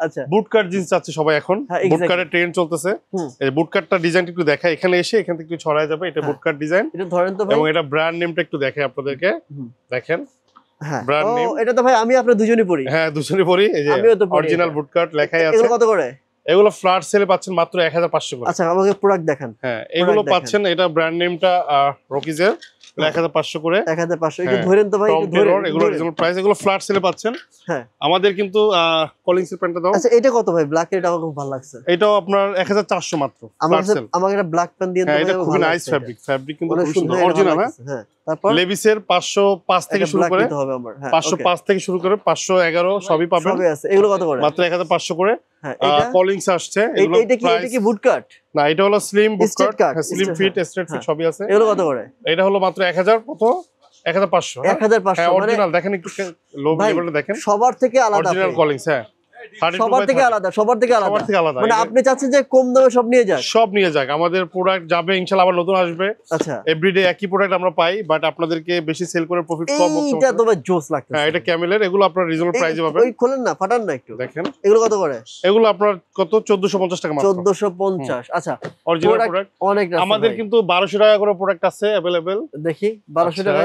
আচ্ছা bootcut jeans চাচ্ছে সবাই এখন, বুটকাটের ট্রেন্ড চলতেছে। এই বুটকাটটা ডিজাইনটা একটু দেখাই, এখানে এসে এখান থেকে একটু ছড়ায় যাবে, এটা বুটকাট ডিজাইন। এটা ধরেন তো ভাই, এবং এটা ব্র্যান্ড নেমটা একটু দেখাই আপনাদেরকে, দেখেন ব্র্যান্ড নেম। এটা তো ভাই আমি আপনারা দুজনেই পড়ি। হ্যাঁ দুজনেই পড়ি, এই যে অরিজিনাল বুটকাট লেখাই আছে। এগুলো কত করে? এগুলো ফ্ল্যাট সেলে পাচ্ছেন মাত্র 1500 করে। আচ্ছা আমাকে প্রোডাক্ট দেখান। হ্যাঁ এগুলো পাচ্ছেন, এটা ব্র্যান্ড নেমটা রকিজের, 1500 করে। 1500 একটু ধরেন তো ভাই, একটু ধরেন। এগুলো রিজনেবল প্রাইস, এগুলো ফ্ল্যাট সেলে পাচ্ছেন। হ্যাঁ আমাদের কিন্তু কলিংস এর প্যান্টটা দাও। আচ্ছা এটা কত ভাই? ব্ল্যাক এটা আমার খুব ভালো লাগছে। এটাও আপনার 1400 মাত্র ফ্ল্যাট সেল। আমাকে একটা ব্ল্যাক প্যান্ট দিয়ে দাও। এটা খুব নাইস ফ্যাব্রিক কিন্তু খুব সুন্দর অরিজিনাল। হ্যাঁ তারপর লেভিসের 505 থেকে শুরু করে 505 থেকে শুরু করে 511 সবই পাবেন। সবই আছে। এগুলো কত করে? মাত্র 1500 করে। হ্যাঁ এটা কলিংস আসছে। এটা কি বুটকাট? না এটা হলো slim bootcut, slim fit, straight fit সবই আছে। এগুলো কত করে? এটা হলো মাত্র 1000 কত 1500। 1500 অরিজিনাল দেখেন, একটু লো লেভেলটা দেখেন, সবার থেকে আলাদা অরিজিনাল কলিংস। হ্যাঁ সবার থেকে আলাদা, সবার থেকে আলাদা। মানে আপনি চাচ্ছেন যে কম দামে সব নিয়ে যাক, আমাদের প্রোডাক্ট যাবে ইনশাআল্লাহ, আবার নতুন আসবে। আচ্ছা এভরিডে একই প্রোডাক্ট আমরা পাই, বাট আপনাদেরকে বেশি সেল করে প্রফিট কম হবে। এটা তো ভাই জোস লাগতেছে। হ্যাঁ এটা ক্যামেলের, এগুলো আপনারা রিজনেবল প্রাইসে পাবেন। ওই খোলেন না, ফাটান না একটু দেখেন এগুলো কত করে? এগুলো আপনার কত 1450 টাকা মাত্র। 1450। আচ্ছা অরিজিনাল প্রোডাক্ট অনেক আছে আমাদের, কিন্তু 1200 টাকা করে প্রোডাক্ট আছে अवेलेबल। দেখি 1200 টাকা